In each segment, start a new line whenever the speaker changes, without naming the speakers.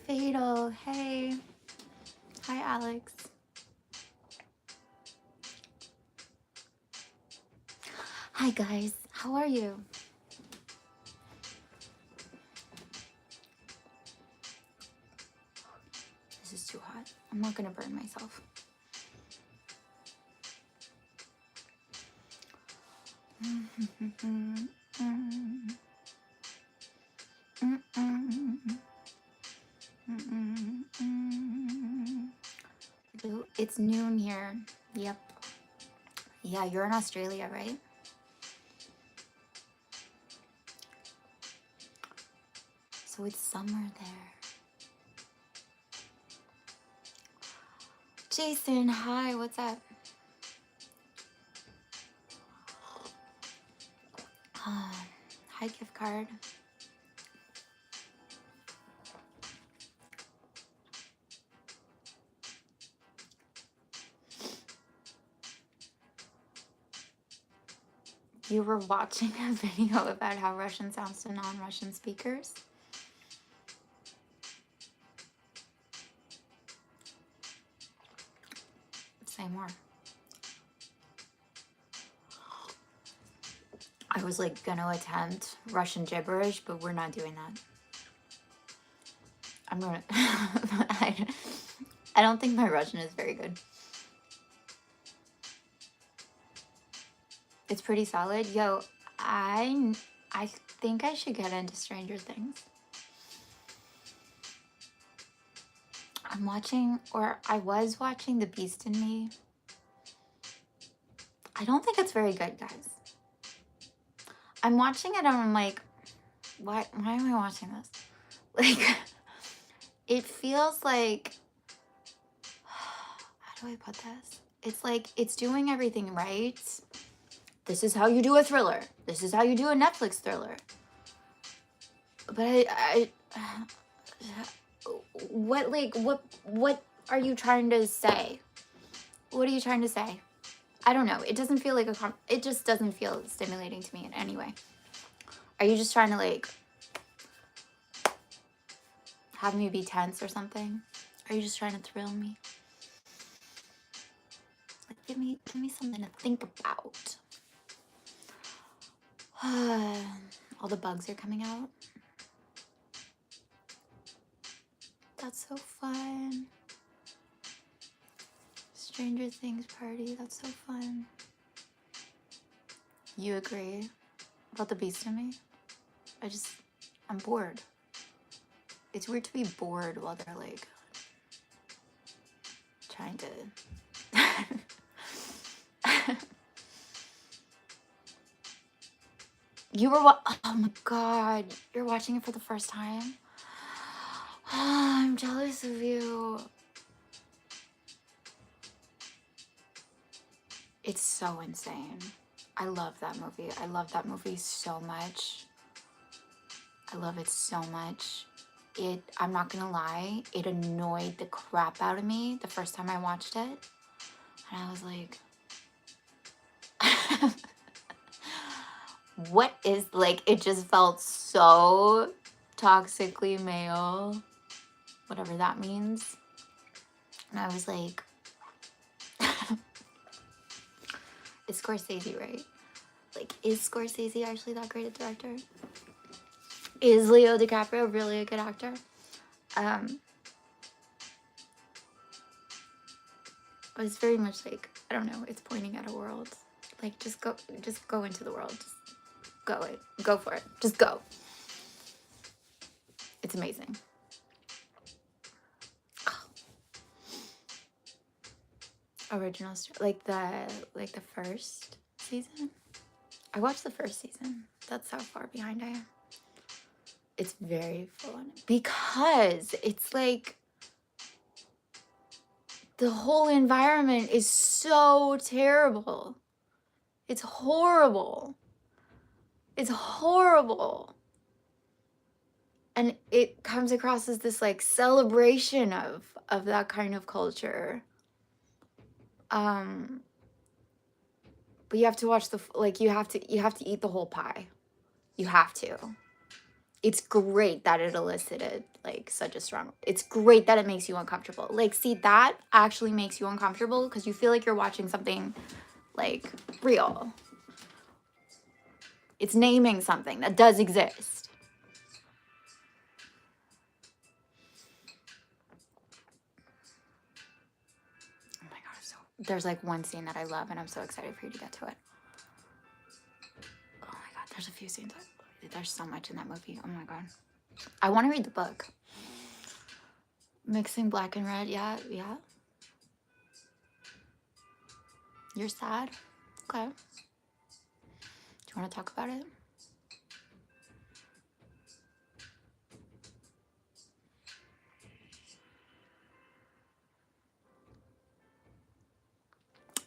Fatal. Hey. Hi, Alex. Hi, guys. How are you? This is too hot. I'm not gonna burn myself. It's noon here. Yep. Yeah, you're in Australia, right? So it's summer there. Jason, hi, what's up? Hi, gift card. You were watching a video about how Russian sounds to non-Russian speakers? Say more. I was like gonna attempt Russian gibberish, but we're not doing that. I'm gonna I don't think my Russian is very good. It's pretty solid. Yo, I think I should get into Stranger Things. I'm watching, or I was watching The Beast in Me. I don't think it's very good, guys. I'm watching it and I'm like, why am I watching this? Like, it feels like, how do I put this? It's like, it's doing everything right. This is how you do a thriller. This is how you do a Netflix thriller. But what are you trying to say? What are you trying to say? I don't know. It doesn't feel like it just doesn't feel stimulating to me in any way. Are you just trying to like have me be tense or something? Are you just trying to thrill me? Like give me something to think about. All the bugs are coming out. That's so fun. Stranger Things party, that's so fun. You agree about The Beast in Me? I'm bored. It's weird to be bored while they're like trying to oh my god, you're watching it for the first time? I'm jealous of you. It's so insane. I love that movie. I love that movie so much. I love it so much. I'm not gonna lie, it annoyed the crap out of me the first time I watched it. And I was like, what is, like, it just felt so toxically male, whatever that means. And I was like, it's Scorsese, right? Like, is Scorsese actually that great a director? Is Leo DiCaprio really a good actor? It's very much like, I don't know, it's pointing at a world. Like, just go into the world. Just go for it. Just go. It's amazing. Original story, like the first season. I watched the first season. That's how far behind I am. It's very fun because it's like the whole environment is so terrible. It's horrible. It's horrible. And it comes across as this like celebration of that kind of culture. But you have to watch you have to eat the whole pie. You have to. it's great that it elicited like such a strong, it's great that it makes you uncomfortable. Like, see, that actually makes you uncomfortable because you feel like you're watching something like real. It's naming something that does exist. Oh my god, so there's like one scene that I love and I'm so excited for you to get to it. Oh my god, there's a few scenes. There's so much in that movie. Oh my god. I want to read the book. Mixing black and red. Yeah, yeah. You're sad? Okay. Do you want to talk about it?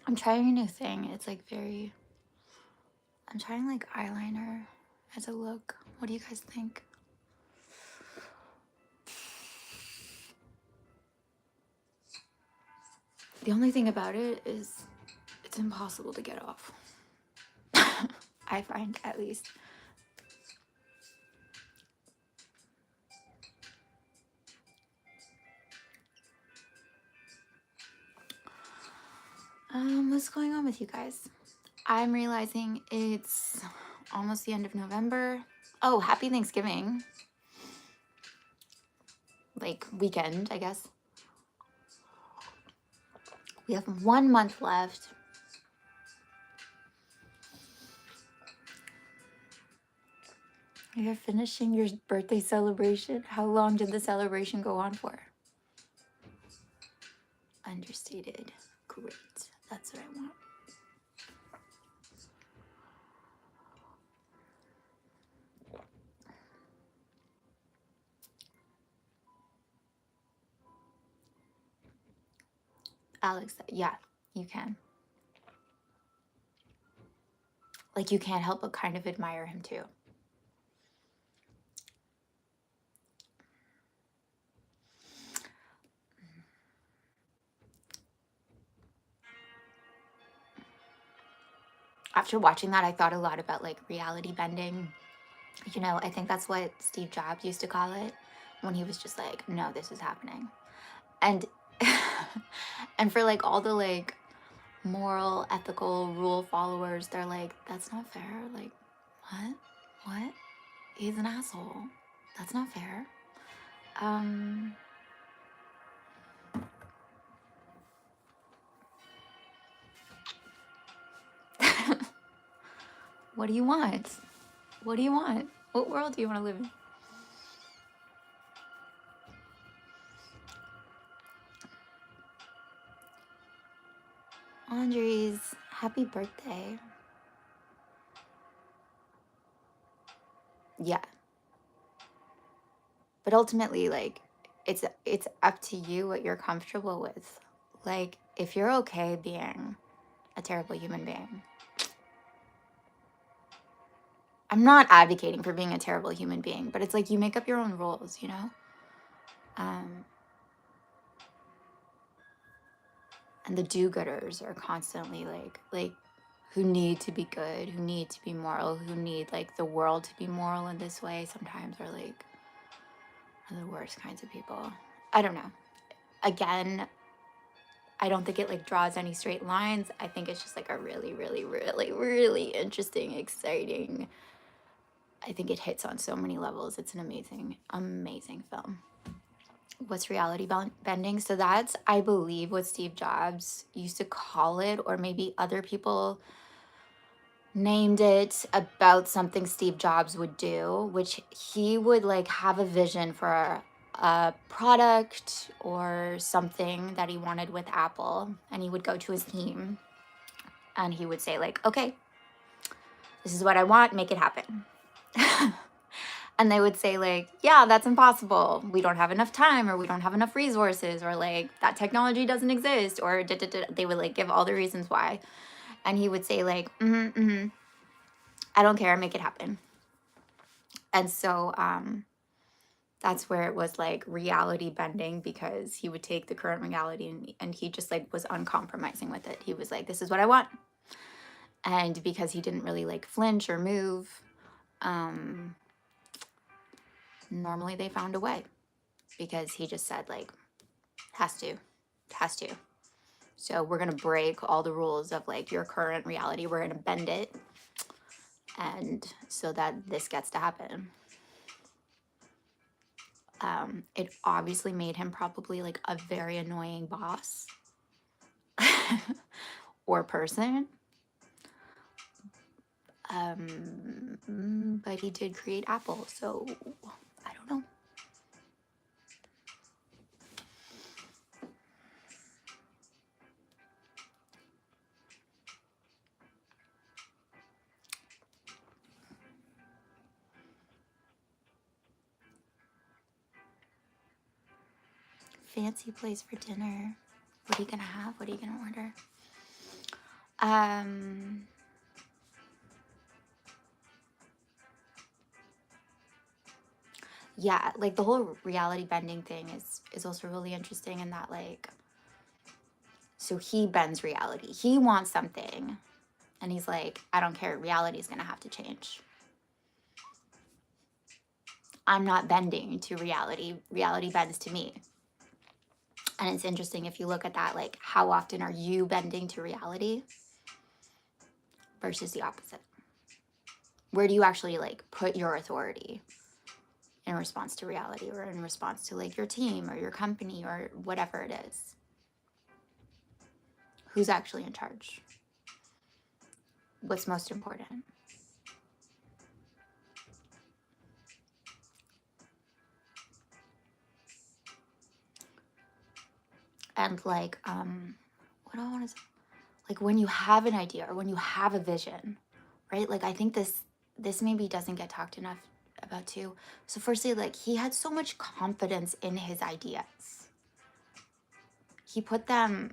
I'm trying a new thing. It's like very, I'm trying like eyeliner as a look. What do you guys think? The only thing about it is it's impossible to get off. I find, at least. What's going on with you guys? I'm realizing it's almost the end of November. Oh, happy Thanksgiving. Like weekend, I guess. We have 1 month left. You're finishing your birthday celebration. How long did the celebration go on for? Understated. Great. That's what I want. Alex, yeah, you can. Like, you can't help but kind of admire him too. After watching that, I thought a lot about like reality bending. You know, I think that's what Steve Jobs used to call it when he was just like, no, this is happening. And and for like all the like moral, ethical rule followers, they're like, that's not fair. Like, what? He's an asshole. That's not fair. What do you want? What do you want? What world do you want to live in? Andres, happy birthday. Yeah. But ultimately, like, it's up to you what you're comfortable with. Like, if you're okay being a terrible human being, I'm not advocating for being a terrible human being, but it's like you make up your own rules, you know? And the do-gooders are constantly like who need to be good, who need to be moral, who need like the world to be moral in this way, sometimes are like the worst kinds of people. I don't know. Again, I don't think it like draws any straight lines. I think it's just like a really, really, really, really interesting, exciting. I think it hits on so many levels. It's an amazing, amazing film. What's reality bending? So that's, I believe, what Steve Jobs used to call it, or maybe other people named it about something Steve Jobs would do, which he would like have a vision for a product or something that he wanted with Apple, and he would go to his team and he would say like, okay, this is what I want, make it happen. And they would say like, yeah, that's impossible, we don't have enough time, or we don't have enough resources, or like that technology doesn't exist, or they would like give all the reasons why. And he would say like, I don't care, make it happen. And so that's where it was like reality bending, because he would take the current reality and he just like was uncompromising with it. He was like, this is what I want. And because he didn't really like flinch or move, Normally they found a way because he just said like, has to. So we're going to break all the rules of like your current reality. We're going to bend it. And so that this gets to happen. It obviously made him probably like a very annoying boss or person. But he did create Apple, so I don't know. Fancy place for dinner. What are you gonna have? What are you gonna order? Yeah, like the whole reality bending thing is also really interesting in that like, so he bends reality. He wants something and he's like, I don't care, reality is gonna have to change. I'm not bending to reality. Reality bends to me. And it's interesting if you look at that, like how often are you bending to reality versus the opposite? Where do you actually like put your authority in response to reality or in response to like your team or your company or whatever it is? Who's actually in charge? What's most important? And like, what do I want to say? Like when you have an idea or when you have a vision, right? Like I think this maybe doesn't get talked enough about too. So firstly, like he had so much confidence in his ideas. He put them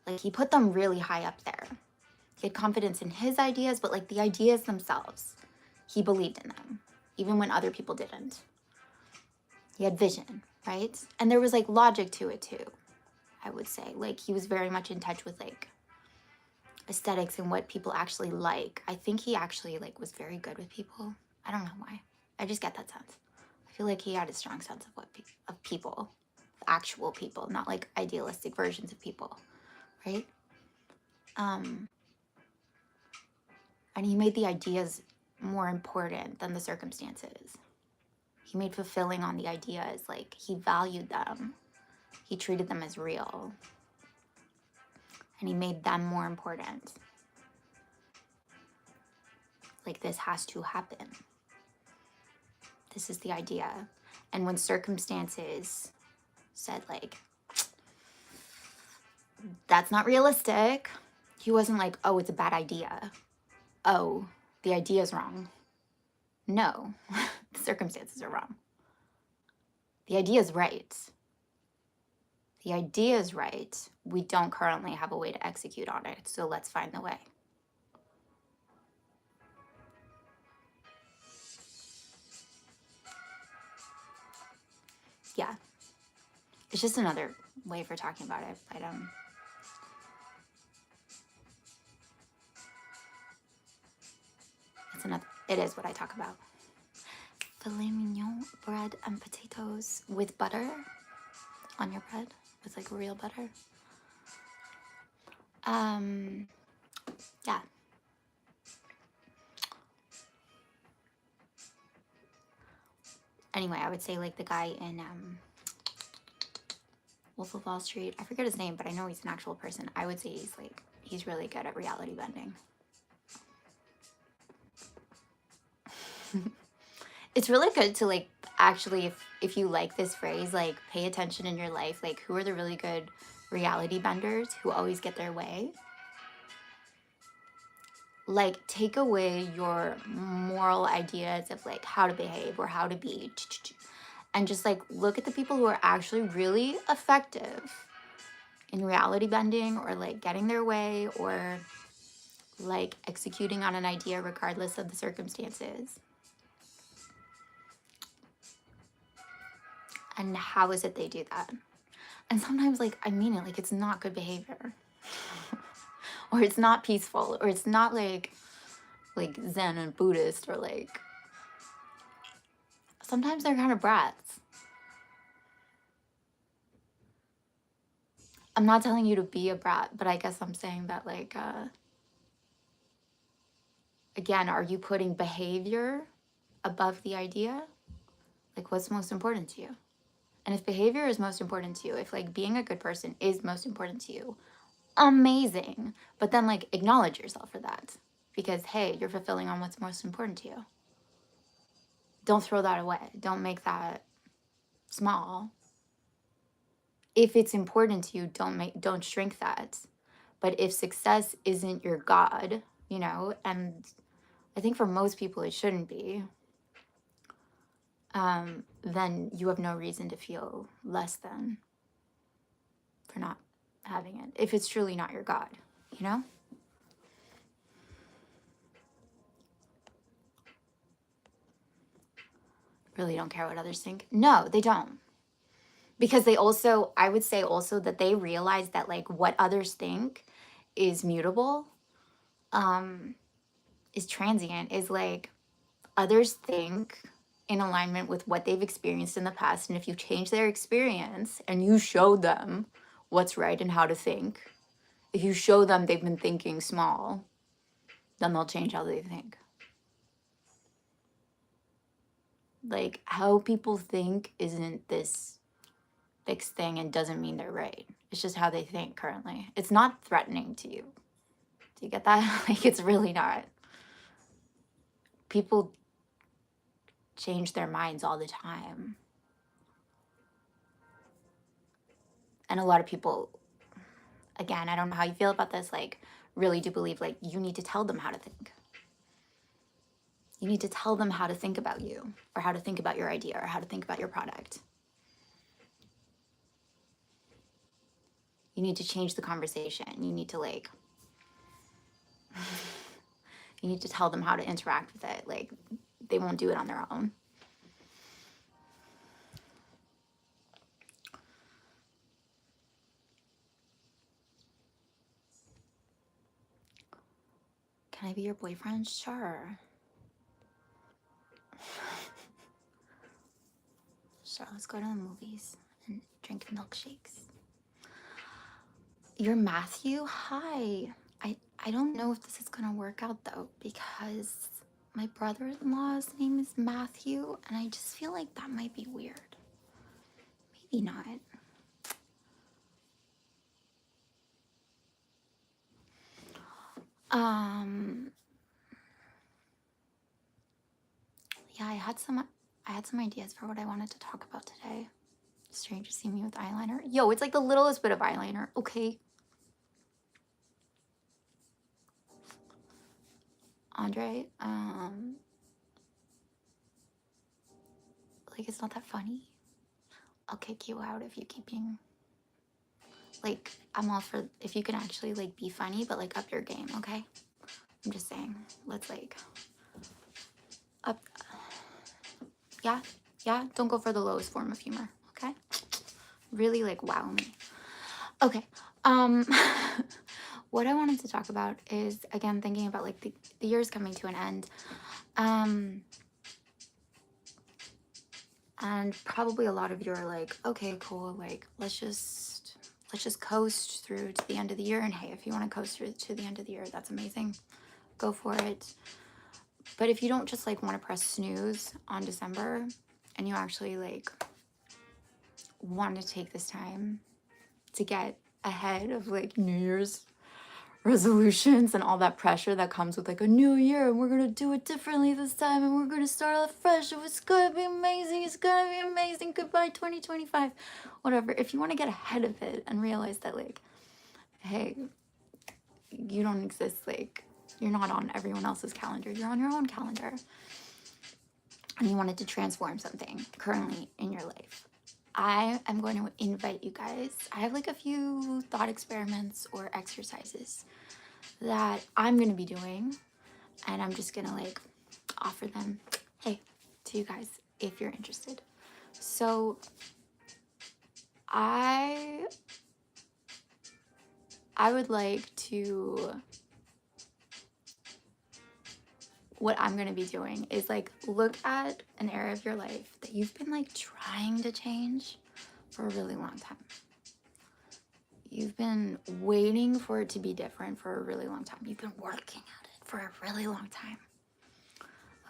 really high up there. He had confidence in his ideas, but like the ideas themselves, he believed in them, even when other people didn't. He had vision, right? And there was like logic to it too, I would say. Like he was very much in touch with like aesthetics and what people actually like. I think he actually like was very good with people. I don't know why. I just get that sense. I feel like he had a strong sense of of people, actual people, not like idealistic versions of people, right? And he made the ideas more important than the circumstances. He made fulfilling on the ideas, like he valued them. He treated them as real. And he made them more important. Like this has to happen. This is the idea. And when circumstances said like, that's not realistic, he wasn't like, oh, it's a bad idea. Oh, the idea is wrong. No, the circumstances are wrong. The idea is right. The idea is right. We don't currently have a way to execute on it, so let's find the way. Yeah. It's just another way for talking about it, but it is what I talk about. Filet mignon, bread and potatoes with butter on your bread, with like real butter. Yeah. Anyway, I would say like the guy in Wolf of Wall Street, I forget his name, but I know he's an actual person. I would say he's really good at reality bending. It's really good to like actually, if you like this phrase, like pay attention in your life, like who are the really good reality benders who always get their way. Like take away your moral ideas of like how to behave or how to be, and just like look at the people who are actually really effective in reality bending or like getting their way or like executing on an idea regardless of the circumstances. And how is it they do that? And sometimes like I mean it, like it's not good behavior. Or it's not peaceful, or it's not like Zen and Buddhist, or like sometimes they're kind of brats. I'm not telling you to be a brat, but I guess I'm saying that, like, again, are you putting behavior above the idea? Like, what's most important to you? And if behavior is most important to you, if like being a good person is most important to you, amazing. But then like acknowledge yourself for that, because hey, you're fulfilling on what's most important to you. Don't throw that away. Don't make that small. If it's important to you, don't shrink that. But if success isn't your God, you know, and I think for most people it shouldn't be, then you have no reason to feel less than for not having it. If it's truly not your God, you know? Really don't care what others think. No, they don't. Because they also, I would say also that they realize that like what others think is mutable, is transient, is like others think in alignment with what they've experienced in the past. And if you change their experience and you show them what's right and how to think, if you show them they've been thinking small, then they'll change how they think. Like how people think isn't this fixed thing and doesn't mean they're right. It's just how they think currently. It's not threatening to you. Do you get that? Like it's really not. People change their minds all the time. And a lot of people, again, I don't know how you feel about this, like really do believe like you need to tell them how to think. You need to tell them how to think about you or how to think about your idea or how to think about your product. You need to change the conversation. You need to like, you need to tell them how to interact with it. Like they won't do it on their own. Can I be your boyfriend? Sure. Sure, let's go to the movies and drink milkshakes. You're Matthew? Hi. I don't know if this is gonna work out though, because my brother-in-law's name is Matthew, and I just feel like that might be weird. Maybe not. Yeah, I had some ideas for what I wanted to talk about today. Strange to see me with eyeliner. Yo, it's like the littlest bit of eyeliner. Okay. Andre, like it's not that funny. I'll kick you out if you keep being like, I'm all for if you can actually like be funny but like up your game, okay? I'm just saying, let's like up. Yeah, don't go for the lowest form of humor, okay? Really like wow me. Okay. What I wanted to talk about is again thinking about like the year's coming to an end. And probably a lot of you are like, okay, cool, like let's just coast through to the end of the year. And hey, if you want to coast through to the end of the year, that's amazing. Go for it. But if you don't just like want to press snooze on December and you actually like want to take this time to get ahead of like New Year's resolutions and all that pressure that comes with like a new year and we're gonna do it differently this time and we're gonna start off fresh and it's gonna be amazing, goodbye 2025, whatever. If you want to get ahead of it and realize that like, hey, you don't exist, like you're not on everyone else's calendar, you're on your own calendar, and you wanted to transform something currently in your life, I am going to invite you guys. I have like a few thought experiments or exercises that I'm going to be doing, and I'm just going to like offer them, hey, to you guys if you're interested. So I would like to what I'm going to be doing is like look at an area of your life that you've been like trying to change for a really long time. You've been waiting for it to be different for a really long time. You've been working at it for a really long time.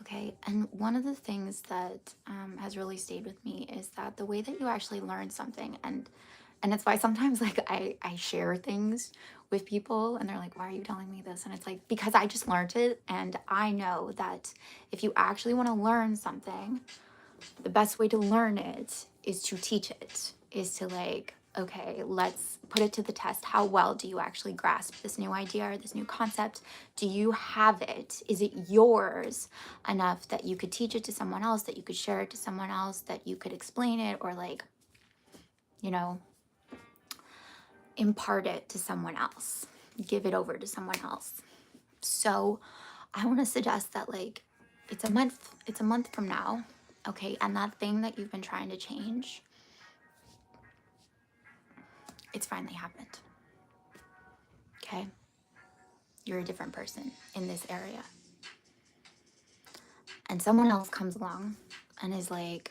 Okay, and one of the things that has really stayed with me is that the way that you actually learn something, and it's why sometimes like I share things with people and they're like, why are you telling me this? And it's like, because I just learned it, and I know that if you actually want to learn something, the best way to learn it is to teach it, is to like, okay, let's put it to the test. How well do you actually grasp this new idea or this new concept? Do you have it? Is it yours enough that you could teach it to someone else, that you could share it to someone else, that you could explain it, or like, you know, impart it to someone else, give it over to someone else? So I want to suggest that like it's a month from now, okay, and that thing that you've been trying to change, it's finally happened. Okay, you're a different person in this area, and someone else comes along and is like,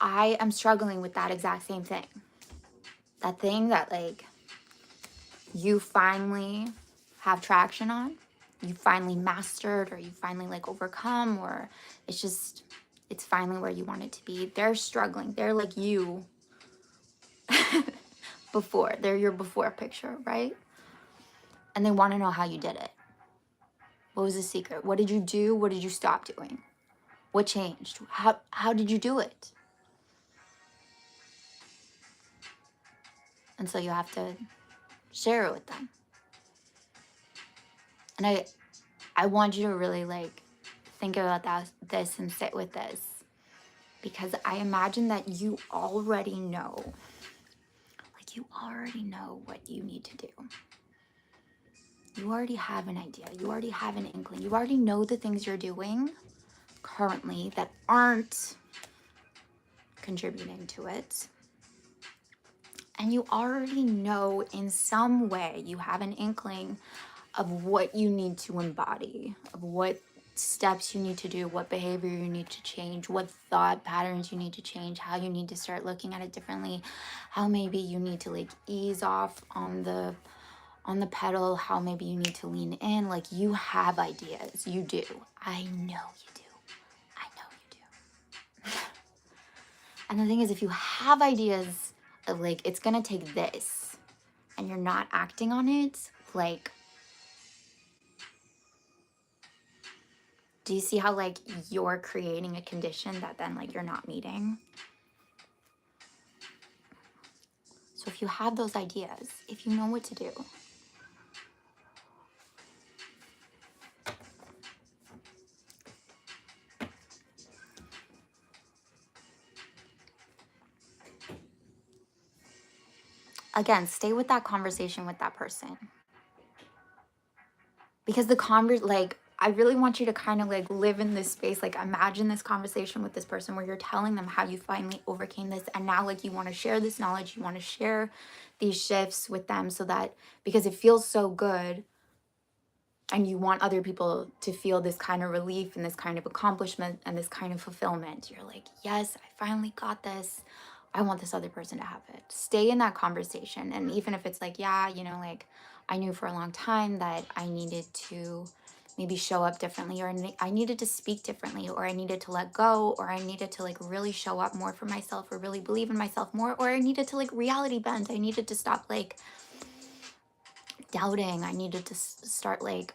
I am struggling with that exact same thing, that thing that like you finally have traction on, you finally mastered, or you finally like overcome, or it's just, it's finally where you want it to be. They're struggling, they're like you before, they're your before picture, right? And they want to know how you did it. What was the secret? What did you do? What did you stop doing? What changed? How did you do it? And so you have to share it with them. And I want you to really like think about this and sit with this, because I imagine that you already know, like you already know what you need to do. You already have an idea. You already have an inkling. You already know the things you're doing currently that aren't contributing to it. And you already know in some way, you have an inkling of what you need to embody, of what steps you need to do, what behavior you need to change, what thought patterns you need to change, how you need to start looking at it differently, how maybe you need to like ease off on the pedal, how maybe you need to lean in. Like you have ideas. You do. I know you do. I know you do. And the thing is, if you have ideas of like, it's gonna take this, and you're not acting on it, like, do you see how like you're creating a condition that then like you're not meeting? So if you have those ideas, if you know what to do, again, stay with that conversation with that person. Because like, I really want you to kind of like live in this space, like imagine this conversation with this person where you're telling them how you finally overcame this, and now like you want to share this knowledge, you want to share these shifts with them, so that, because it feels so good, and you want other people to feel this kind of relief and this kind of accomplishment and this kind of fulfillment. You're like, yes, I finally got this. I want this other person to have it. Stay in that conversation. And even if it's like, yeah, you know, like I knew for a long time that I needed to maybe show up differently, or I needed to speak differently, or I needed to let go, or I needed to like really show up more for myself, or really believe in myself more, or I needed to like reality bend. I needed to stop like doubting. I needed to start like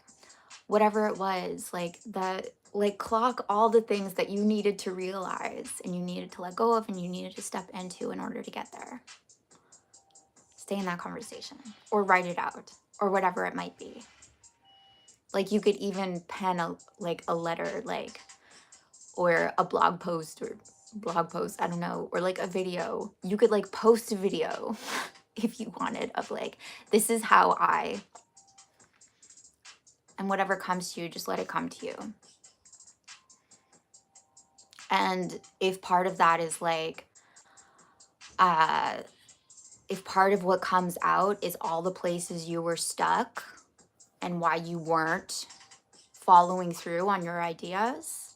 whatever it was, like that, like clock all the things that you needed to realize and you needed to let go of and you needed to step into in order to get there. Stay in that conversation, or write it out, or whatever it might be. Like you could even pen a letter, like, or a blog post, I don't know, or like a video. You could like post a video if you wanted, of like, this is how and whatever comes to you, just let it come to you. And if part of that is like, if part of what comes out is all the places you were stuck and why you weren't following through on your ideas,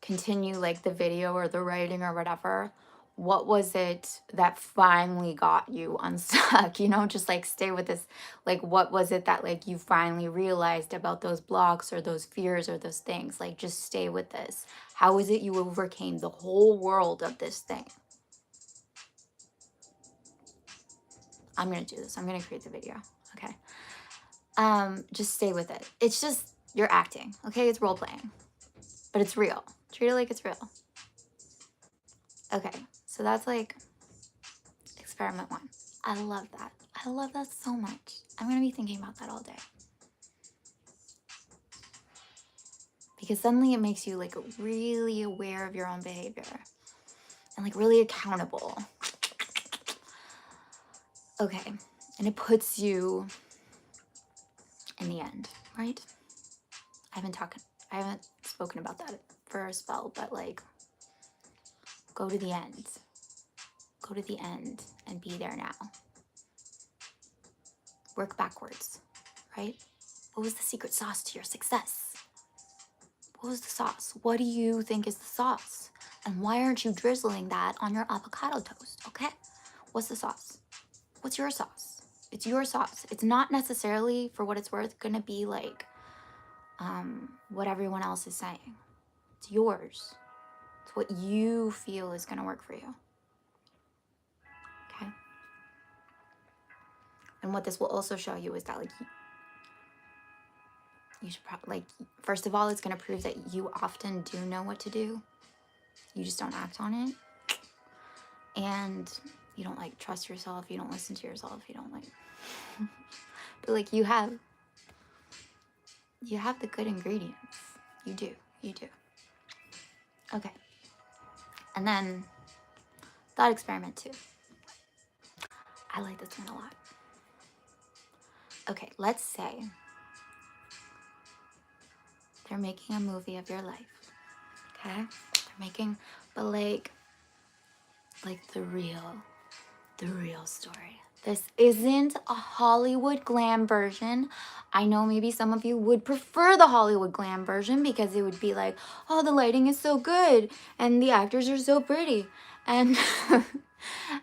continue like the video or the writing or whatever. What was it that finally got you unstuck? You know, just like stay with this. Like, what was it that like you finally realized about those blocks or those fears or those things? Like, just stay with this. How is it you overcame the whole world of this thing? I'm gonna do this. I'm gonna create the video. Okay. Just stay with it. It's just you're acting. Okay, it's role playing, but it's real. Treat it like it's real. Okay, so that's like experiment 1. I love that. I love that so much. I'm gonna be thinking about that all day. Because suddenly it makes you like really aware of your own behavior and like really accountable. Okay, and it puts you in the end, right? I haven't spoken about that for a spell, but like go to the end. Go to the end and be there now. Work backwards, right? What was the secret sauce to your success? What was the sauce? What do you think is the sauce? And why aren't you drizzling that on your avocado toast, okay? What's the sauce? What's your sauce? It's your sauce. It's not necessarily, for what it's worth, gonna be like what everyone else is saying. It's yours. It's what you feel is gonna work for you, okay? And what this will also show you is that like you should probably, like, first of all, it's going to prove that you often do know what to do. You just don't act on it. And you don't like trust yourself. You don't listen to yourself. You don't like, but like you have the good ingredients. You do. Okay. And then thought experiment 2. I like this one a lot. Okay, let's say they're making a movie of your life. Okay? They're making, but like the real story. This isn't a Hollywood glam version. I know maybe some of you would prefer the Hollywood glam version because it would be like, oh, the lighting is so good and the actors are so pretty and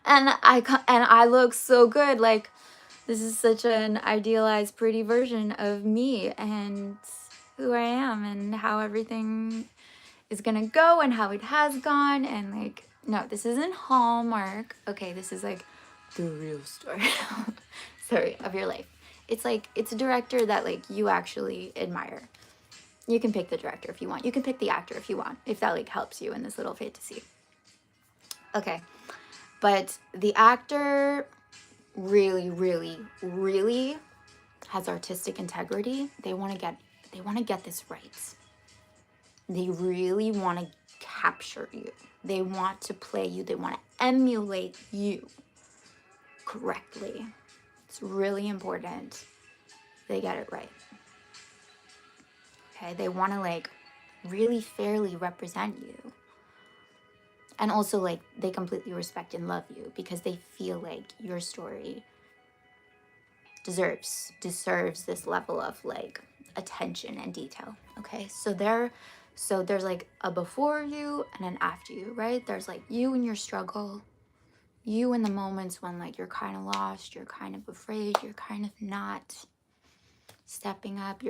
and I look so good. Like, this is such an idealized, pretty version of me and who I am and how everything is gonna go and how it has gone. And like, no, this isn't Hallmark. Okay, this is like the real story sorry, of your life. It's like, it's a director that like you actually admire. You can pick the director if you want. You can pick the actor if you want, if that like helps you in this little fantasy. Okay, but the actor really has artistic integrity. They want to get this right. They really want to capture you. They want to play you. They want to emulate you correctly. It's really important they get it right. Okay, they want to like really fairly represent you. And also like they completely respect and love you because they feel like your story deserves this level of like attention and detail. Okay, so there's like a before you and an after you, right? There's like you and your struggle, you in the moments when like you're kind of lost, you're kind of afraid, you're kind of not stepping up,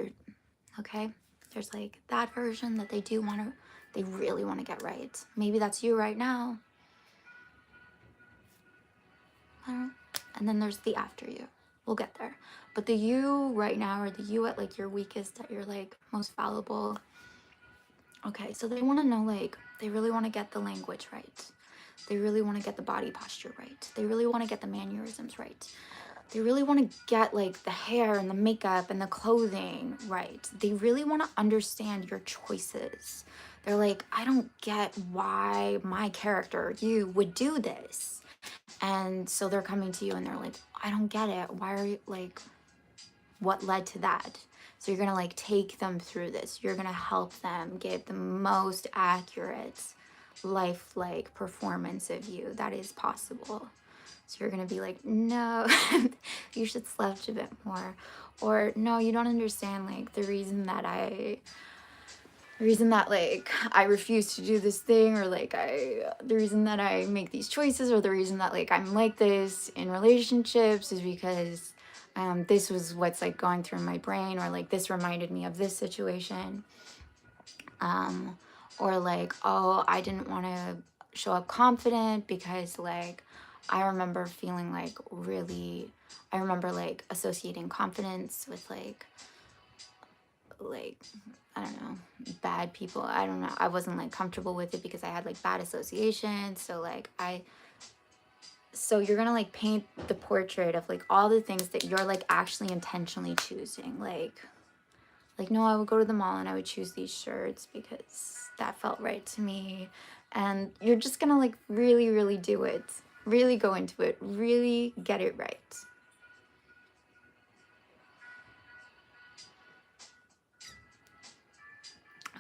okay, there's like that version that they really want to get right. Maybe that's you right now. I don't know. And then there's the after you. We'll get there. But the you right now, or the you at like your weakest, at your like most fallible. Okay, so they want to know, like, they really want to get the language right. They really want to get the body posture right. They really want to get the mannerisms right. They really want to get like the hair and the makeup and the clothing right. They really want to understand your choices. They're like, I don't get why my character, you, would do this. And so they're coming to you and they're like, I don't get it. Why are you like, what led to that? So you're gonna like take them through this. You're gonna help them give the most accurate lifelike performance of you that is possible. So you're gonna be like, no, you should slouch a bit more. Or no, you don't understand like the reason that like I refuse to do this thing, or like the reason that I make these choices, or the reason that like I'm like this in relationships is because this was what's like going through my brain, or like this reminded me of this situation. Or like, oh, I didn't want to show up confident because like I remember feeling like really, I remember like associating confidence with like I don't know, bad people. I don't know. I wasn't like comfortable with it because I had like bad associations. So like so you're gonna like paint the portrait of like all the things that you're like actually intentionally choosing. Like no, I would go to the mall and I would choose these shirts because that felt right to me. And you're just gonna like really, really do it. Really go into it. Really get it right.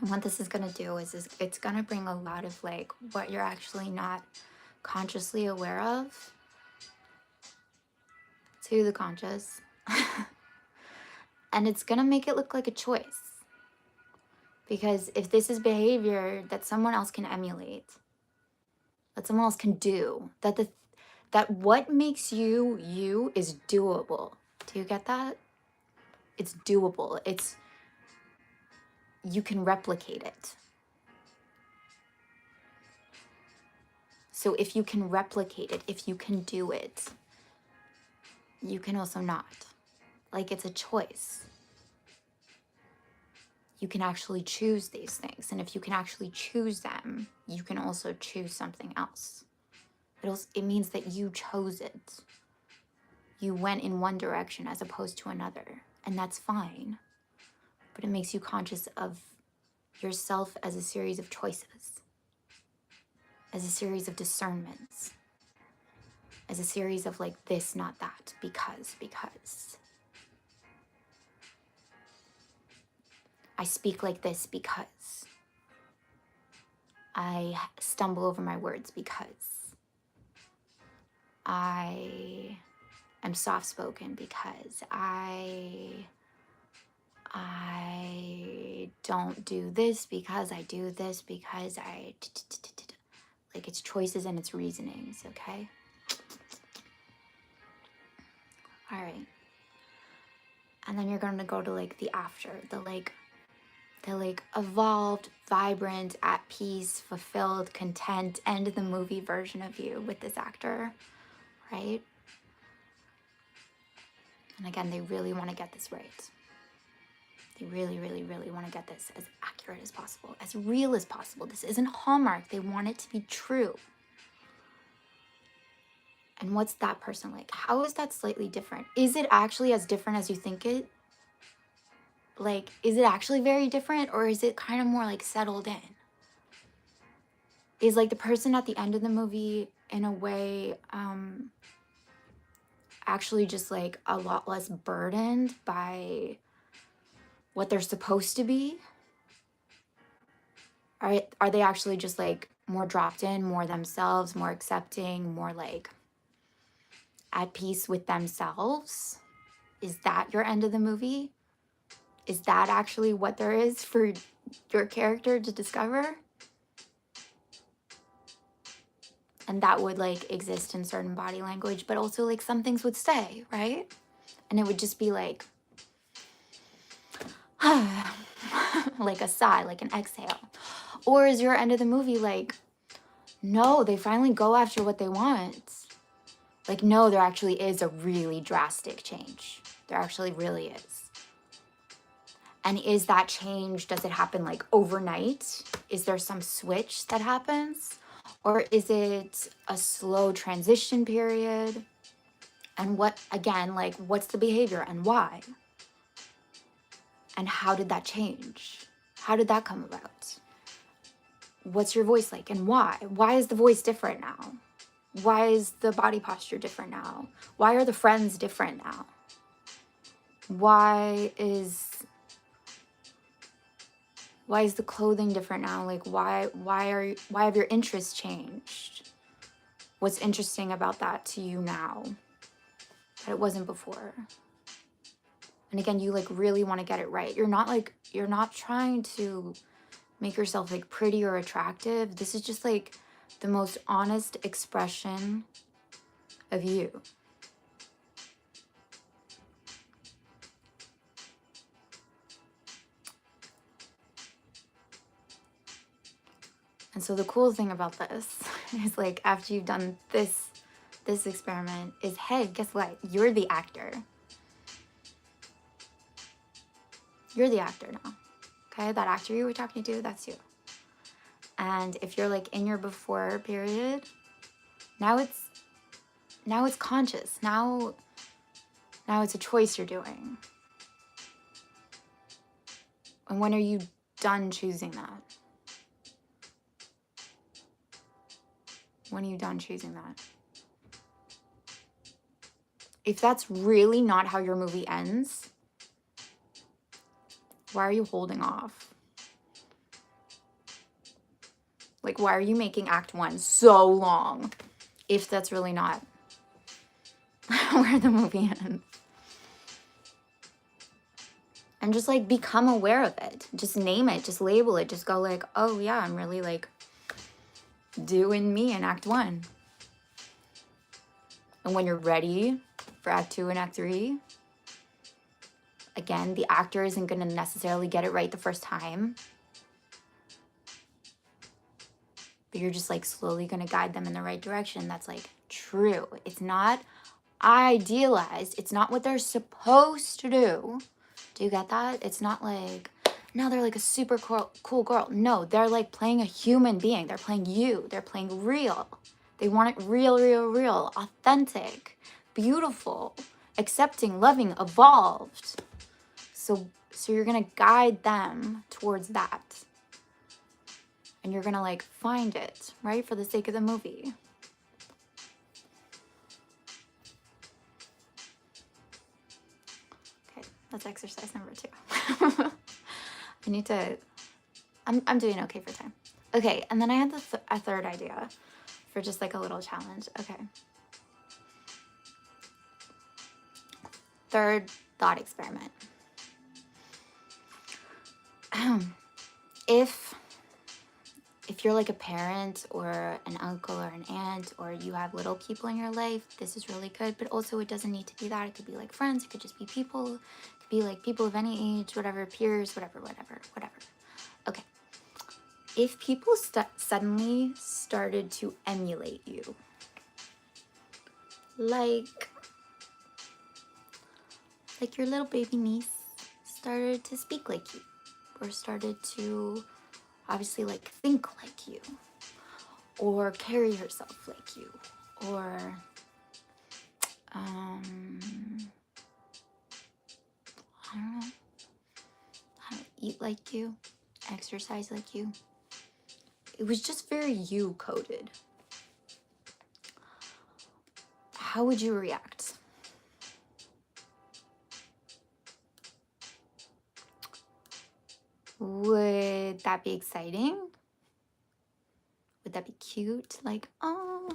And what this is gonna do is it's gonna bring a lot of like what you're actually not consciously aware of to the conscious. And it's gonna make it look like a choice. Because if this is behavior that someone else can emulate, that someone else can do, that what makes you you is doable. Do you get that? It's doable. You can replicate it. So if you can replicate it, if you can do it, you can also not. Like it's a choice. You can actually choose these things. And if you can actually choose them, you can also choose something else. It means that you chose it. You went in one direction as opposed to another. And that's fine. But it makes you conscious of yourself as a series of choices, as a series of discernments, as a series of like this, not that, because. I speak like this because. I stumble over my words because. I am soft-spoken because. I don't do this because I do this because I... Like it's choices and it's reasonings, okay? All right. And then you're going to go to like the after, the evolved, vibrant, at peace, fulfilled, content, end of the movie version of you with this actor, right? And again, they really want to get this right. They really, really, really want to get this as accurate as possible, as real as possible. This isn't Hallmark. They want it to be true. And what's that person like? How is that slightly different? Is it actually as different as you think it? Like, is it actually very different, or is it kind of more like settled in? Is like the person at the end of the movie in a way actually just like a lot less burdened by what they're supposed to be? Are they actually just like more dropped in, more themselves, more accepting, more like at peace with themselves? Is that your end of the movie? Is that actually what there is for your character to discover? And that would like exist in certain body language, but also like some things would stay, right? And it would just be like, like a sigh, like an exhale. Or is your end of the movie like, no, they finally go after what they want? Like, no, there actually is a really drastic change. There actually really is. And is that change, does it happen like overnight? Is there some switch that happens? Or is it a slow transition period? And what, again, like what's the behavior and why? And how did that change? How did that come about? What's your voice like and why? Why is the voice different now? Why is the body posture different now? Why are the friends different now? Why is the clothing different now? Like why have your interests changed? what's interesting about that to you now that it wasn't before? And again, you like really want to get it right. You're not trying to make yourself like pretty or attractive. This is just like the most honest expression of you. And so the cool thing about this is like after you've done this experiment is, hey, guess what? You're the actor. You're the actor now. Okay? That actor you were talking to, that's you. And if you're like in your before period, now it's conscious. Now it's a choice you're doing. And when are you done choosing that? When are you done choosing that? If that's really not how your movie ends, why are you holding off? Like, why are you making Act 1 so long if that's really not where the movie ends? And just like become aware of it. Just name it, just label it, just go like, oh yeah, I'm really like doing me in Act 1. And when you're ready for Act 2 and Act 3, again, the actor isn't gonna necessarily get it right the first time, but you're just like slowly gonna guide them in the right direction. That's like true. It's not idealized. It's not what they're supposed to do. Do you get that? It's not like, no, they're like a super cool girl. No, they're like playing a human being. They're playing you. They're playing real. They want it real, real, real, authentic, beautiful, accepting, loving, evolved. So you're gonna guide them towards that. And you're gonna like find it, right? For the sake of the movie. Okay, that's exercise number 2. I need to, I'm doing okay for time. Okay, and then I had a third idea for just like a little challenge. Okay. Third thought experiment. If you're like a parent or an uncle or an aunt, or you have little people in your life, this is really good. But also it doesn't need to be that. It could be like friends. It could just be people. It could be like people of any age, whatever, peers, whatever. Okay. If people suddenly started to emulate you, like your little baby niece started to speak like you, or started to obviously like think like you, or carry herself like you, or I don't know, how to eat like you, exercise like you. It was just very you coded. How would you react? Would that be exciting? Would that be cute? Like, oh,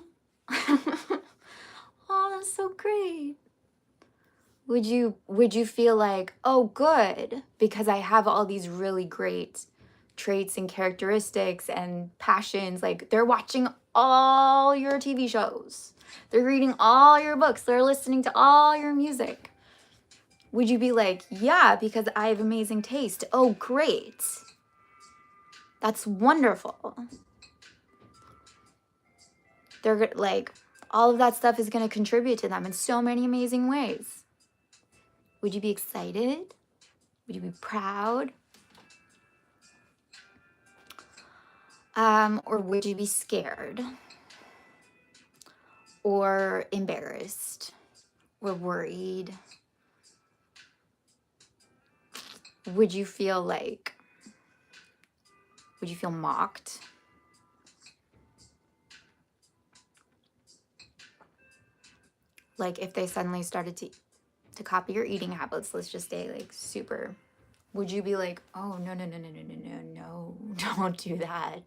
oh, that's so great. Would you feel like, oh, good, because I have all these really great traits and characteristics and passions. Like, they're watching all your TV shows. They're reading all your books. They're listening to all your music. Would you be like, yeah, because I have amazing taste. Oh, great. That's wonderful. They're like, all of that stuff is going to contribute to them in so many amazing ways. Would you be excited? Would you be proud? Or would you be scared? Or embarrassed? Or worried? Would you feel mocked? Like if they suddenly started to copy your eating habits, let's just say like super, would you be like, oh, no, don't do that.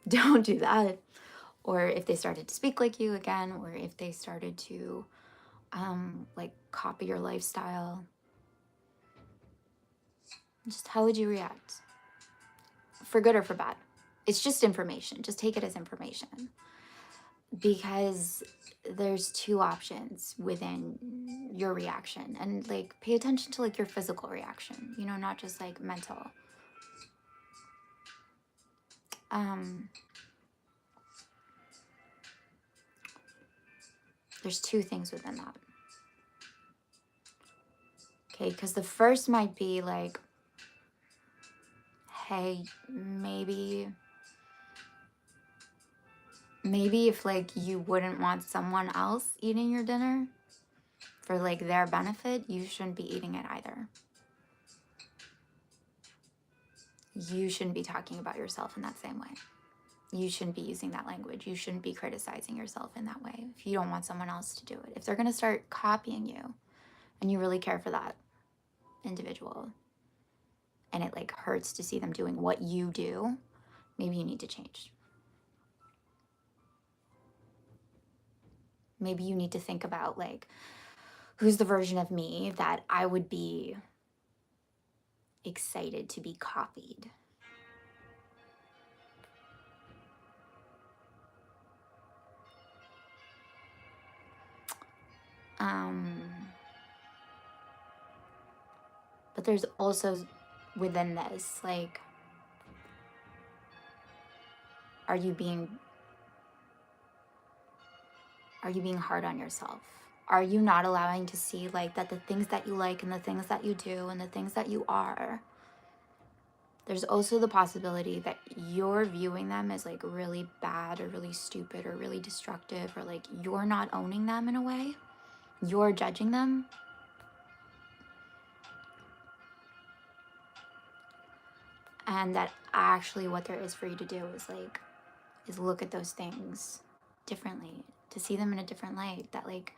Don't do that. or if they started to speak like you again, or if they started to like copy your lifestyle, just how would you react? For good or for bad? It's just information. Just take it as information, because there's two options within your reaction, and like pay attention to like your physical reaction, you know, not just like mental. There's two things within that. Okay, because the first might be like, hey, maybe if like you wouldn't want someone else eating your dinner for like their benefit, you shouldn't be eating it either. You shouldn't be talking about yourself in that same way. You shouldn't be using that language. You shouldn't be criticizing yourself in that way if you don't want someone else to do it. If they're going to start copying you and you really care for that individual and it like hurts to see them doing what you do, maybe you need to change. Maybe you need to think about like, who's the version of me that I would be excited to be copied? But there's also within this, like, are you being hard on yourself? Are you not allowing to see like that the things that you like and the things that you do and the things that you are, there's also the possibility that you're viewing them as like really bad or really stupid or really destructive, or like you're not owning them in a way. You're judging them. And that actually what there is for you to do is look at those things differently, to see them in a different light, that like,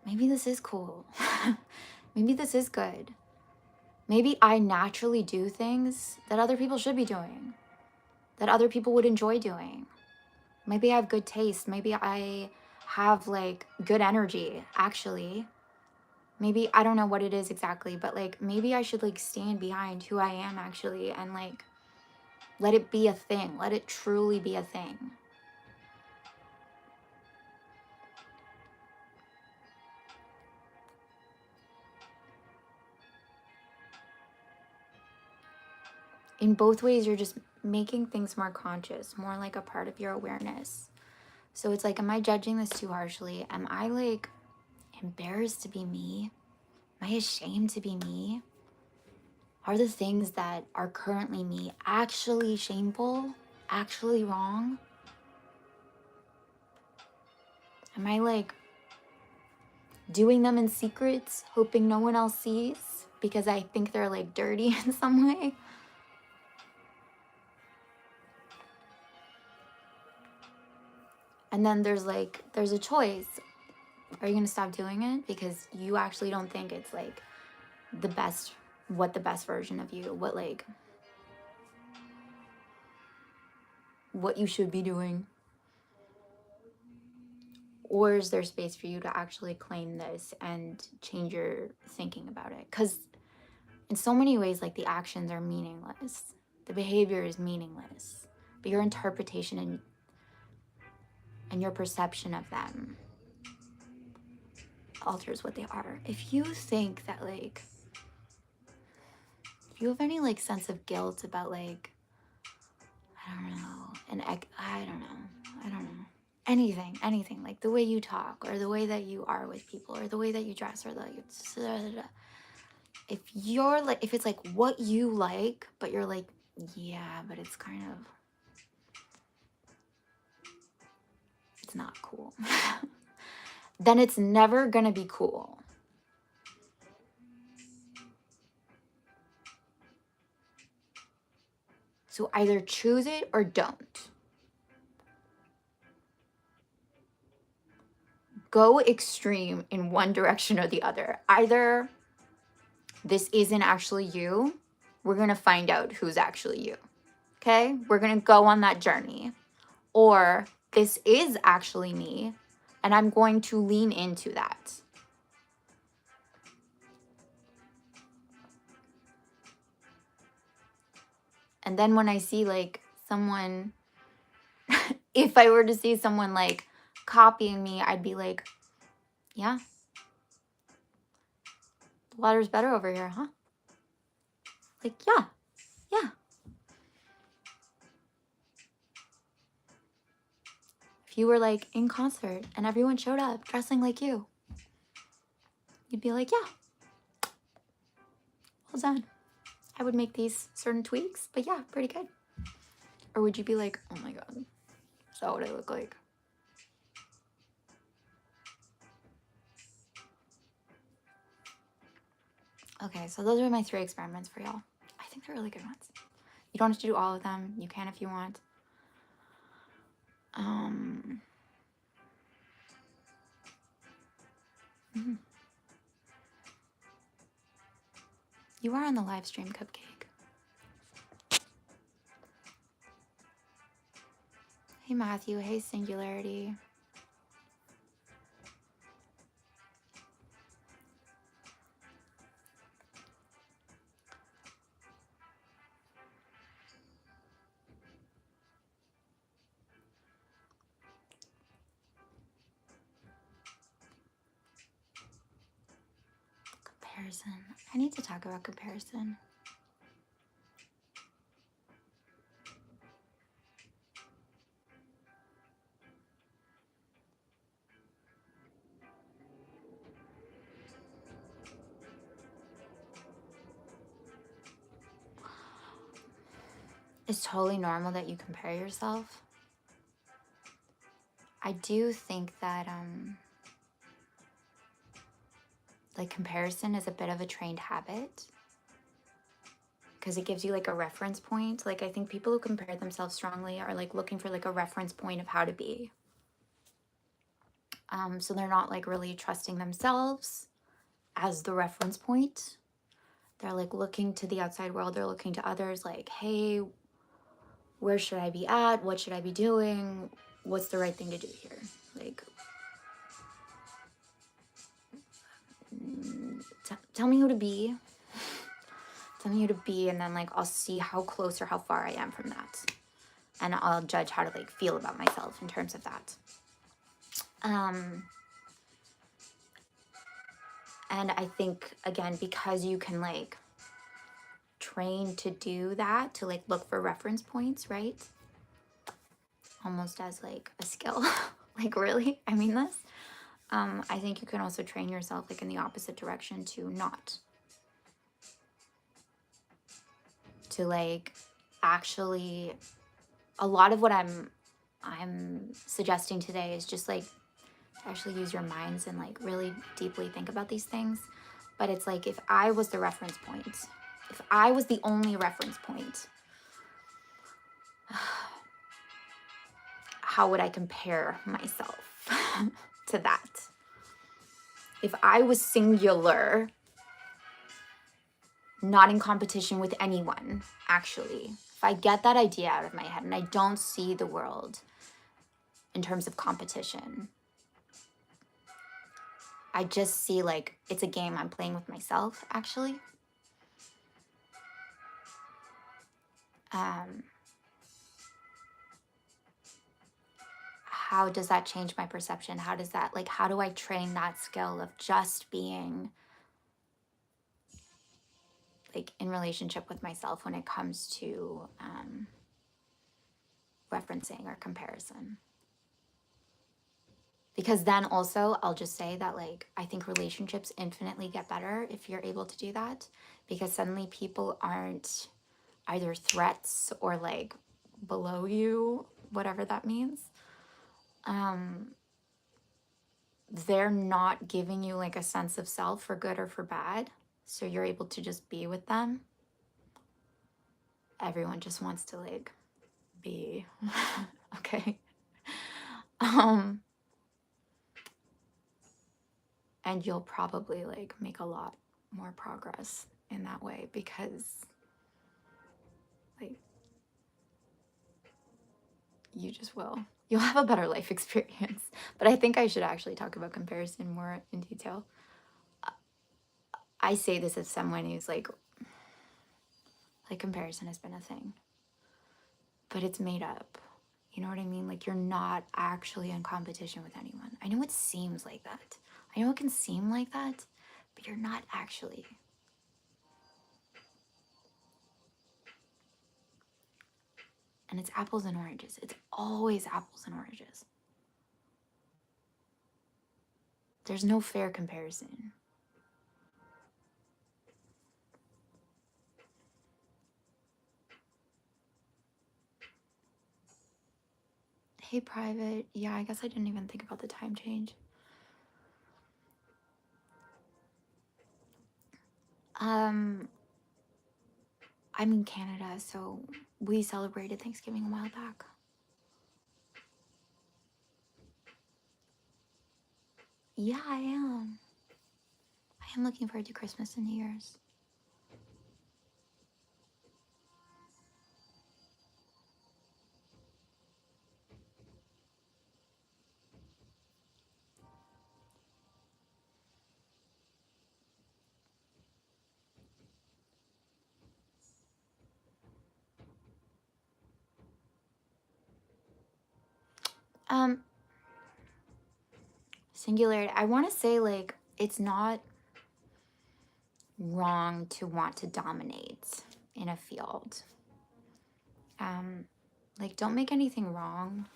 maybe this is cool. Maybe this is good. Maybe I naturally do things that other people should be doing, that other people would enjoy doing. Maybe I have good taste. Maybe I have like good energy, actually. Maybe I don't know what it is exactly, but like maybe I should like stand behind who I am actually and like let it be a thing. Let it truly be a thing. In both ways, you're just making things more conscious, more like a part of your awareness. So it's like, am I judging this too harshly? Am I like embarrassed to be me? Am I ashamed to be me? Are the things that are currently me actually shameful? Actually wrong? Am I like doing them in secret, hoping no one else sees because I think they're like dirty in some way? And then there's a choice. Are you gonna stop doing it because you actually don't think it's like the best version of you, what you should be doing? Or is there space for you to actually claim this and change your thinking about it? Because in so many ways, like, the actions are meaningless. The behavior is meaningless. But your interpretation and your perception of them alters what they are. If you think that, like, if you have any, like, sense of guilt about, like, I don't know, anything, like the way you talk or the way that you are with people or the way that you dress or like, if it's like what you like, but you're like, yeah, but it's kind of, it's not cool, then it's never gonna be cool. So either choose it or don't. Go extreme in one direction or the other. Either this isn't actually you, we're gonna find out who's actually you. Okay? We're going to go on that journey. Or this is actually me, and I'm going to lean into that. And then when I see like someone, if I were to see someone like copying me, I'd be like, yeah, the water's better over here, huh? Like, yeah. If you were like in concert and everyone showed up dressing like you, you'd be like, yeah, well done. I would make these certain tweaks, but yeah, pretty good. Or would you be like, oh my God, is that what I look like? Okay, so those are my 3 experiments for y'all. I think they're really good ones. You don't have to do all of them. You can if you want. Mhm. You are on the live stream, Cupcake. Hey, Matthew. Hey, Singularity. Comparison. I need to talk about comparison. It's totally normal that you compare yourself. I do think that like comparison is a bit of a trained habit because it gives you like a reference point. Like I think people who compare themselves strongly are like looking for like a reference point of how to be. So they're not like really trusting themselves as the reference point. They're like looking to the outside world. They're looking to others like, hey, where should I be at? What should I be doing? What's the right thing to do here? Like, tell me who to be. Tell me who to be, and then like I'll see how close or how far I am from that. And I'll judge how to like feel about myself in terms of that. And I think again, because you can like train to do that, to like look for reference points, right? Almost as like a skill. Like really, I mean this. I think you can also train yourself like in the opposite direction to not. To like actually, a lot of what I'm suggesting today is just like actually use your minds and like really deeply think about these things. But it's like if I was the reference point, if I was the only reference point, how would I compare myself to that? If I was singular, not in competition with anyone, actually, if I get that idea out of my head and I don't see the world in terms of competition, I just see like it's a game I'm playing with myself, actually. How does that change my perception? How does that, like, how do I train that skill of just being like in relationship with myself when it comes to referencing or comparison? Because then also I'll just say that like I think relationships infinitely get better if you're able to do that, because suddenly people aren't either threats or like below you, whatever that means. They're not giving you like a sense of self for good or for bad, so you're able to just be with them. Everyone just wants to like be. Okay. And you'll probably like make a lot more progress in that way, because like You just will. You'll have a better life experience. But I think I should actually talk about comparison more in detail. I say this as someone who's like comparison has been a thing, but it's made up. You know what I mean? Like you're not actually in competition with anyone. I know it seems like that. I know it can seem like that, but you're not actually. And it's apples and oranges. It's always apples and oranges. There's no fair comparison. Hey, private. Yeah, I guess I didn't even think about the time change. I'm in Canada, so we celebrated Thanksgiving a while back. Yeah, I am. I am looking forward to Christmas and New Year's. Um, Singularity. I want to say like it's not wrong to want to dominate in a field. Like don't make anything wrong.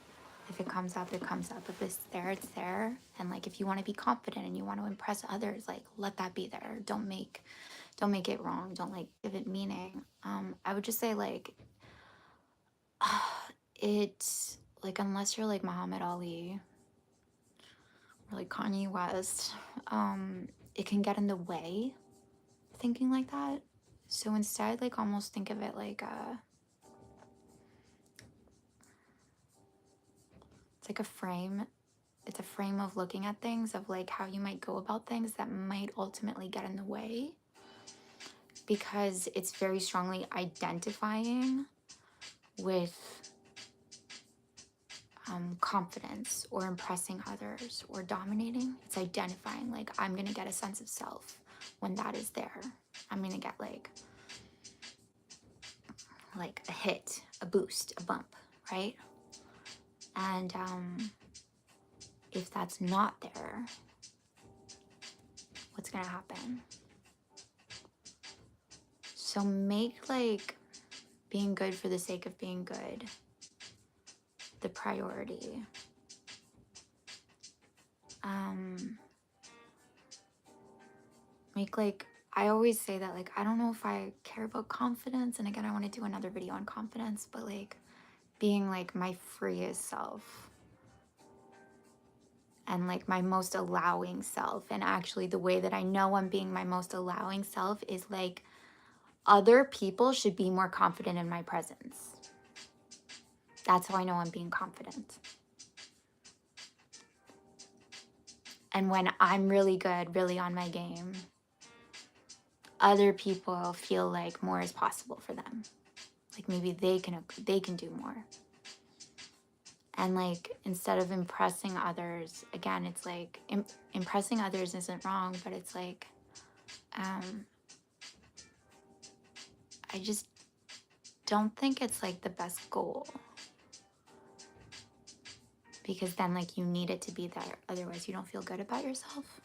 If it comes up, it comes up. If it's there, it's there. And like if you want to be confident and you want to impress others, like let that be there. Don't make it wrong. Don't like give it meaning. I would just say like it's like unless you're like Muhammad Ali or like Kanye West, it can get in the way thinking like that. So instead, like almost think of it like it's like a frame. It's a frame of looking at things, of like how you might go about things that might ultimately get in the way, because it's very strongly identifying with confidence or impressing others or dominating. It's identifying like I'm gonna get a sense of self when that is there. I'm gonna get like a hit, a boost, a bump, right? And if that's not there, what's gonna happen? So make like being good for the sake of being good the priority. Make like I always say that like I don't know if I care about confidence, and again I want to do another video on confidence, but like being like my freest self and like my most allowing self. And actually the way that I know I'm being my most allowing self is like other people should be more confident in my presence. That's how I know I'm being confident. And when I'm really good, really on my game, other people feel like more is possible for them. Like maybe they can do more. And like instead of impressing others, again, it's like impressing others isn't wrong, but it's like I just don't think it's like the best goal, because then like you need it to be there, otherwise you don't feel good about yourself.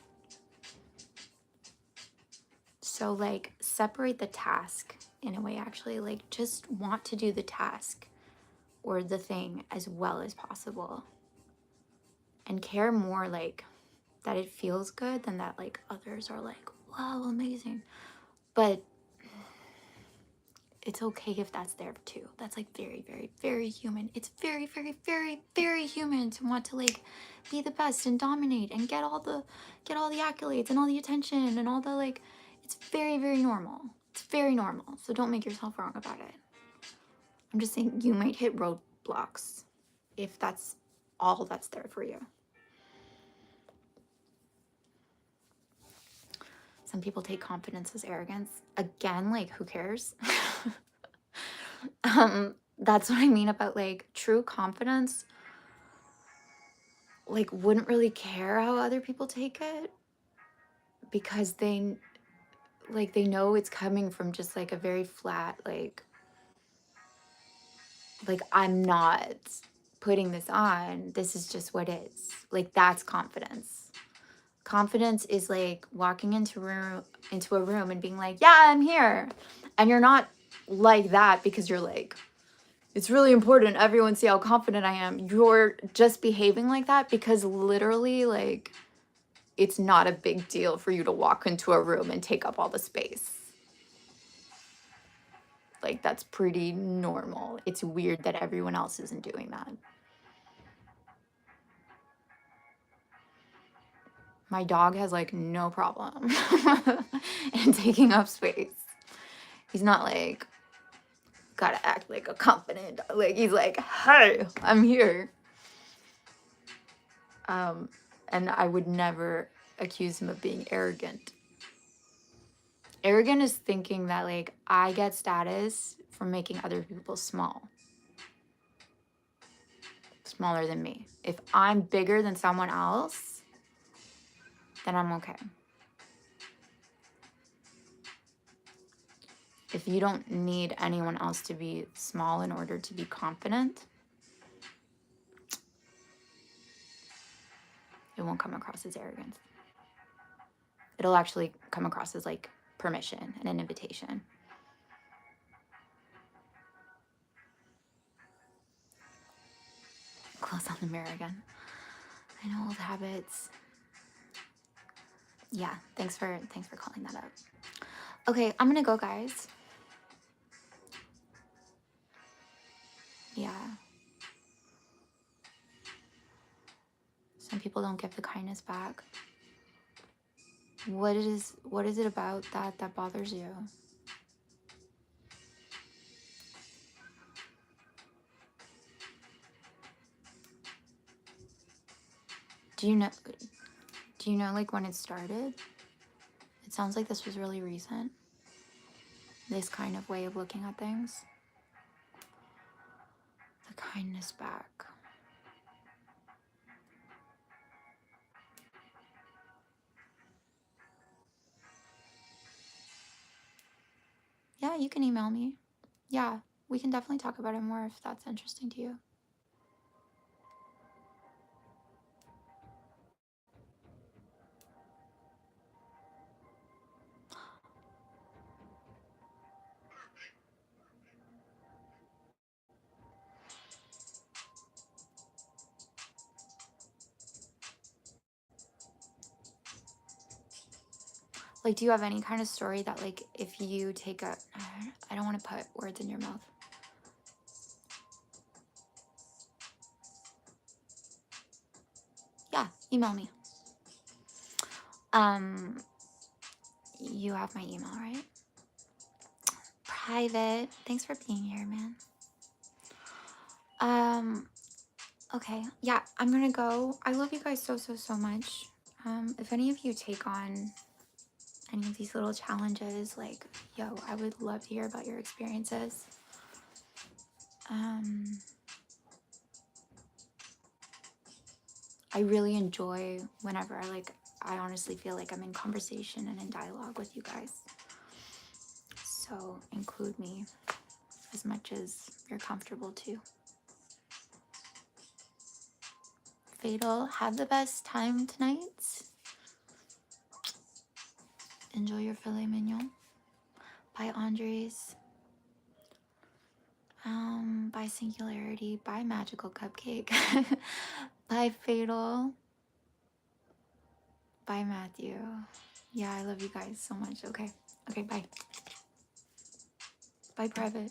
So like separate the task in a way, actually, like just want to do the task or the thing as well as possible, and care more like that it feels good than that like others are like, wow, amazing. But it's okay if that's there too. That's like very, very, very human. It's very, very, very, very human to want to like be the best and dominate and get all the accolades and all the attention and all the like. It's very, very normal. It's very normal. So don't make yourself wrong about it. I'm just saying you might hit roadblocks if that's all that's there for you. Some people take confidence as arrogance. Again, like who cares? that's what I mean about like true confidence, like wouldn't really care how other people take it because they know it's coming from just like a very flat like I'm not putting this on, this is just what is. Like that's confidence. Confidence is like walking into a room and being like, "Yeah, I'm here." And you're not like that because you're like, "It's really important everyone see how confident I am." You're just behaving like that because literally like it's not a big deal for you to walk into a room and take up all the space. Like that's pretty normal. It's weird that everyone else isn't doing that. My dog has like no problem in taking up space. He's not like gotta act like a confident. Like he's like, "Hey, I'm here." And I would never accuse him of being arrogant. Arrogant is thinking that like I get status from making other people smaller than me. If I'm bigger than someone else, then I'm okay. If you don't need anyone else to be small in order to be confident, it won't come across as arrogance. It'll actually come across as like permission and an invitation. Close on the mirror again. I know old habits. Yeah, thanks for calling that out. Okay, I'm gonna go, guys. Yeah. Some people don't give the kindness back. What is it about that bothers you? Do you know like when it started? It sounds like this was really recent. This kind of way of looking at things. The kindness back. Yeah, you can email me. Yeah, we can definitely talk about it more if that's interesting to you. Like, do you have any kind of story that, like, if you take a... I don't want to put words in your mouth. Yeah, email me. You have my email, right? Private. Thanks for being here, man. Okay. Yeah, I'm gonna go. I love you guys so, so, so much. If any of you take on any of these little challenges, like, yo, I would love to hear about your experiences. I really enjoy whenever I honestly feel like I'm in conversation and in dialogue with you guys. So include me as much as you're comfortable to. Fatal, have the best time tonight. Enjoy your filet mignon. Bye, Andres. Bye, Singularity. Bye, Magical Cupcake. Bye, Fatal. Bye, Matthew. Yeah, I love you guys so much. Okay. Okay, bye. Bye, Private.